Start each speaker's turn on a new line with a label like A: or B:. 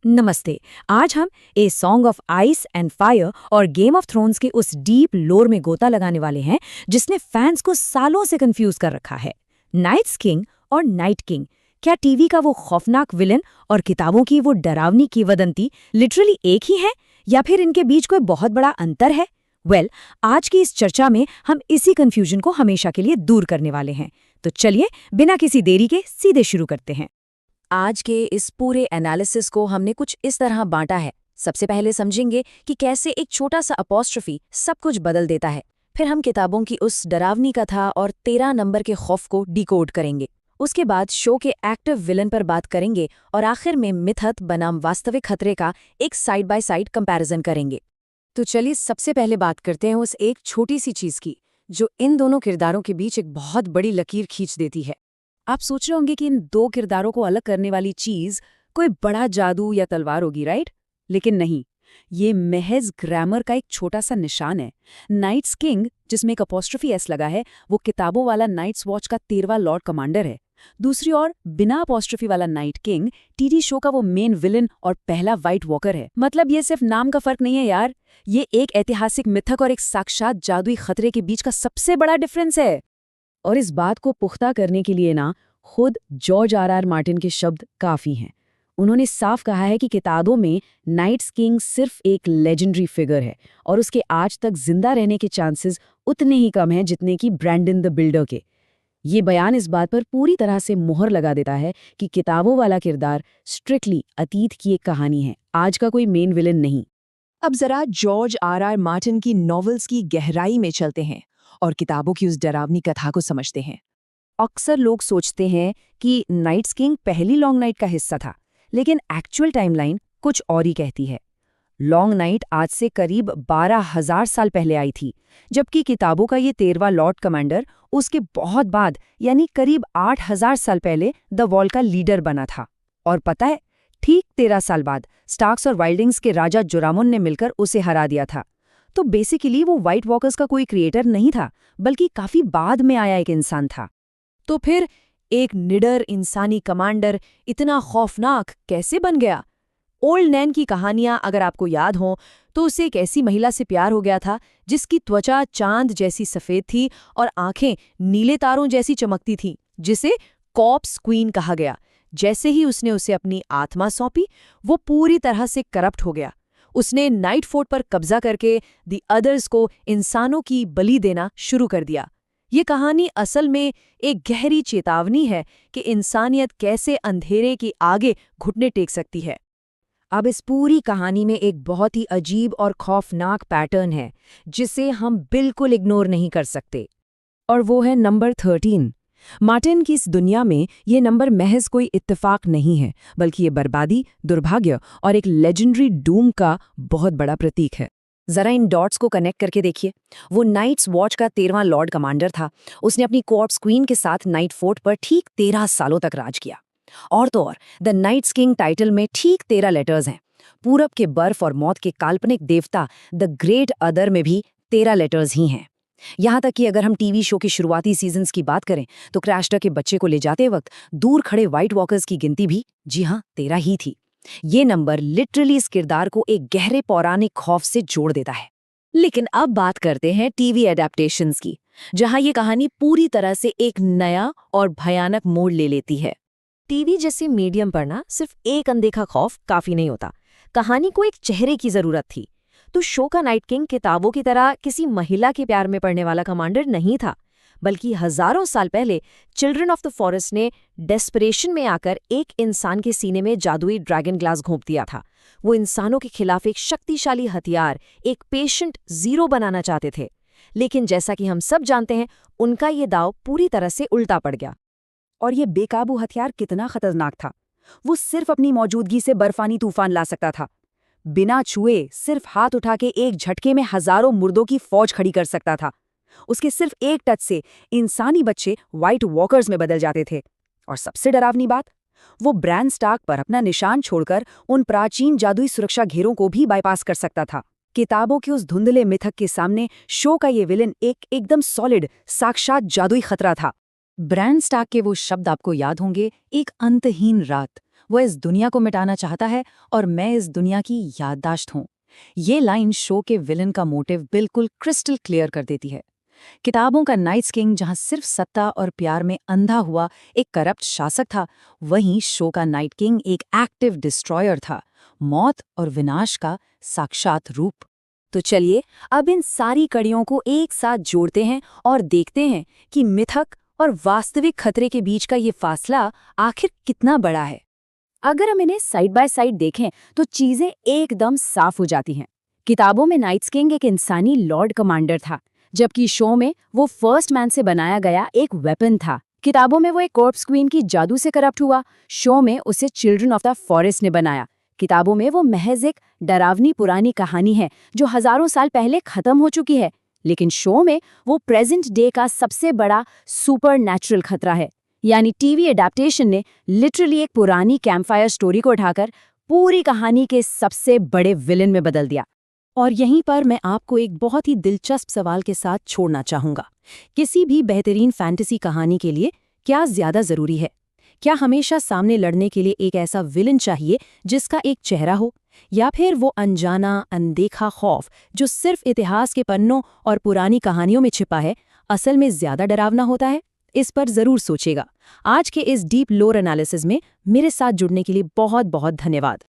A: नमस्ते। आज हम a song of ice and fire और गेम ऑफ थ्रोन्स के उस डीप लोर में गोता लगाने वाले हैं जिसने फैंस को सालों से कंफ्यूज कर रखा है। नाइट्स किंग और नाइट किंग, क्या टीवी का वो खौफनाक विलन और किताबों की वो डरावनी किंवदंती लिटरली एक ही है या फिर इनके बीच कोई बहुत बड़ा अंतर है? आज की इस चर्चा में हम इसी कंफ्यूजन को हमेशा के लिए दूर करने वाले हैं। तो चलिए बिना किसी देरी के सीधे शुरू करते हैं।
B: आज के इस पूरे एनालिसिस को हमने कुछ इस तरह बांटा है। सबसे पहले समझेंगे कि कैसे एक छोटा सा अपॉस्ट्रोफी सब कुछ बदल देता है। फिर हम किताबों की उस डरावनी कथा और 13 नंबर के खौफ को डिकोड करेंगे। उसके बाद शो के एक्टिव विलन पर बात करेंगे और आखिर में मिथक बनाम वास्तविक खतरे का एक साइड बाय साइड कंपैरिजन करेंगे। तो चलिए सबसे पहले बात करते हैं उस एक छोटी सी चीज की जो इन दोनों किरदारों के बीच एक बहुत बड़ी लकीर खींच देती है। आप सोच रहे होंगे कि इन दो किरदारों को अलग करने वाली चीज कोई बड़ा जादू या तलवार होगी, राइट? लेकिन नहीं, ये महज ग्रामर का एक छोटा सा निशान है। नाइट्स किंग, जिसमें एक अपॉस्ट्रोफी एस लगा है, वो किताबों वाला नाइट्स वॉच का 13वां लॉर्ड कमांडर है। दूसरी ओर बिना अपॉस्ट्रोफी वाला नाइट किंग टीवी शो का वो मेन विलन और पहला वाइट वॉकर है। मतलब ये सिर्फ नाम का फर्क नहीं है यार, ये एक ऐतिहासिक मिथक और एक साक्षात जादुई खतरे के बीच का सबसे बड़ा डिफरेंस है। और इस बात को पुख्ता करने के लिए खुद जॉर्ज आर मार्टिन के शब्द काफी हैं। उन्होंने साफ कहा है कि किताबों में नाइट्स किंग सिर्फ एक लेजेंडरी फिगर है और उसके आज तक जिंदा रहने के चांसेस उतने ही कम हैं जितने कि ब्रैंडन द बिल्डर के। ये बयान इस बात पर पूरी तरह से मुहर लगा देता है कि किताबों वाला किरदार स्ट्रिक्टली अतीत की एक कहानी है, आज का कोई मेन विलन नहीं।
C: अब जरा जॉर्ज आर मार्टिन की नॉवेल्स की गहराई में चलते हैं और किताबों की उस डरावनी कथा को समझते हैं।
B: अक्सर लोग सोचते हैं कि नाइट्स किंग पहली लॉन्ग नाइट का हिस्सा था, लेकिन एक्चुअल टाइमलाइन कुछ और ही कहती है। लॉन्ग नाइट आज से करीब 12,000 साल पहले आई थी, जबकि किताबों का ये 13वां लॉर्ड कमांडर उसके बहुत बाद यानी करीब 8,000 साल पहले द वॉल का लीडर बना था। और पता है, ठीक 13 साल बाद स्टार्क्स और वाइल्डिंग्स के राजा जोरामुन ने मिलकर उसे हरा दिया था। तो बेसिकली वो व्हाइट वॉकर्स का कोई क्रिएटर नहीं था, बल्कि काफी बाद में आया एक इंसान था। तो फिर एक निडर इंसानी कमांडर इतना खौफनाक कैसे बन गया? ओल्ड नैन की कहानियां अगर आपको याद हों तो उसे एक ऐसी महिला से प्यार हो गया था जिसकी त्वचा चांद जैसी सफेद थी और आंखें नीले तारों जैसी चमकती थीं, जिसे कॉप्स क्वीन कहा गया। जैसे ही उसने उसे अपनी आत्मा सौंपी, वो पूरी तरह से करप्ट हो गया। उसने नाइट फोर्ट पर कब्जा करके दी अदर्स को इंसानों की बलि देना शुरू कर दिया। ये कहानी असल में एक गहरी चेतावनी है कि इंसानियत कैसे अंधेरे के आगे घुटने टेक सकती है। अब इस पूरी कहानी में एक बहुत ही अजीब और खौफनाक पैटर्न है जिसे हम बिल्कुल इग्नोर नहीं कर सकते, और वो है नंबर 13। मार्टिन की इस दुनिया में ये नंबर महज कोई इत्तेफाक नहीं है, बल्कि ये बर्बादी, दुर्भाग्य और एक लेजेंडरी डूम का बहुत बड़ा प्रतीक है। जरा इन डॉट्स को कनेक्ट करके देखिए। वो नाइट्स वॉच का 13वां लॉर्ड कमांडर था। उसने अपनी कॉर्प्स क्वीन के साथ नाइट फोर्ट पर ठीक 13 सालों तक राज किया। और तो और द नाइट्स किंग टाइटल में ठीक 13 लेटर्स हैं। पूरब के बर्फ और मौत के काल्पनिक देवता द ग्रेट अदर में भी 13 लेटर्स ही हैं। यहाँ तक कि अगर हम टीवी शो के शुरुआती सीजन्स की बात करें तो क्रैशटर के बच्चे को ले जाते वक्त दूर खड़े व्हाइट वॉकर्स की गिनती भी जी हाँ 13 ही थी। ये नंबर लिटरली इस किरदार को एक गहरे पौराणिक खौफ से जोड़ देता है। लेकिन अब बात करते हैं टीवी एडेप्टेशंस की, जहां ये कहानी पूरी तरह से एक नया और भयानक मोड़ ले लेती है। टीवी जैसे मीडियम पर सिर्फ एक अनदेखा खौफ काफी नहीं होता, कहानी को एक चेहरे की जरूरत थी। तो शो का नाइट किंग किताबों की तरह किसी महिला के प्यार में पड़ने वाला कमांडर नहीं था, बल्कि हजारों साल पहले चिल्ड्रन ऑफ द फॉरेस्ट ने डेस्परेशन में आकर एक इंसान के सीने में जादुई ड्रैगन ग्लास घोंप दिया था। वो इंसानों के खिलाफ एक शक्तिशाली हथियार, एक पेशेंट जीरो बनाना चाहते थे। लेकिन जैसा कि हम सब जानते हैं, उनका ये दाव पूरी तरह से उल्टा पड़ गया। और ये बेकाबू हथियार कितना खतरनाक था! वो सिर्फ अपनी मौजूदगी से बर्फानी तूफान ला सकता था। बिना छुए सिर्फ हाथ उठा के एक झटके में हजारों मुर्दों की फौज खड़ी कर सकता था। उसके सिर्फ एक टच से इंसानी बच्चे व्हाइट वॉकर्स में बदल जाते थे। और सबसे डरावनी बात, वो ब्रान स्टार्क पर अपना निशान छोड़कर उन प्राचीन जादुई सुरक्षा घेरों को भी बाईपास कर सकता था। किताबों के उस धुंधले मिथक के सामने शो का ये विलन एकदम सॉलिड, साक्षात जादुई खतरा था। ब्रान स्टार्क के वो शब्द आपको याद होंगे, एक अंतहीन रात। वो इस दुनिया को मिटाना चाहता है और मैं इस दुनिया की याददाश्त हूँ। ये लाइन शो के विलन का मोटिव बिल्कुल क्रिस्टल क्लियर कर देती है। किताबों का नाइट्स किंग जहां सिर्फ सत्ता और प्यार में अंधा हुआ एक करप्ट शासक था, वहीं शो का नाइट किंग एक एक्टिव डिस्ट्रॉयर था, मौत और विनाश का साक्षात रूप। तो चलिए अब इन सारी कड़ियों को एक साथ जोड़ते हैं और देखते हैं कि मिथक और वास्तविक खतरे के बीच का ये फासला आखिर कितना बड़ा है। अगर हम इन्हें साइड बाय साइड देखें तो चीजें एकदम साफ हो जाती हैं। किताबों में नाइट्स किंग एक इंसानी लॉर्ड कमांडर था, जबकि शो में वो फर्स्ट मैन से बनाया गया एक वेपन था। किताबों में वो एक कॉर्प्स क्वीन की जादू से करप्ट हुआ, शो में उसे चिल्ड्रन ऑफ द फॉरेस्ट ने बनाया। किताबों में वो महज एक डरावनी पुरानी कहानी है जो हजारों साल पहले खत्म हो चुकी है, लेकिन शो में वो प्रेजेंट डे का सबसे बड़ा सुपर नेचुरल खतरा है। यानी टीवी एडेप्टेशन ने लिटरली एक पुरानी कैंपफायर स्टोरी को उठाकर पूरी कहानी के सबसे बड़े विलन में बदल दिया। और यहीं पर मैं आपको एक बहुत ही दिलचस्प सवाल के साथ छोड़ना चाहूंगा। किसी भी बेहतरीन फैंटेसी कहानी के लिए क्या ज्यादा जरूरी है? क्या हमेशा सामने लड़ने के लिए एक ऐसा विलन चाहिए जिसका एक चेहरा हो, या फिर वो अनजाना अनदेखा खौफ जो सिर्फ इतिहास के पन्नों और पुरानी कहानियों में छिपा है, असल में ज्यादा डरावना होता है? इस पर जरूर सोचेगा। आज के इस डीप लोर एनालिसिस में मेरे साथ जुड़ने के लिए बहुत बहुत धन्यवाद।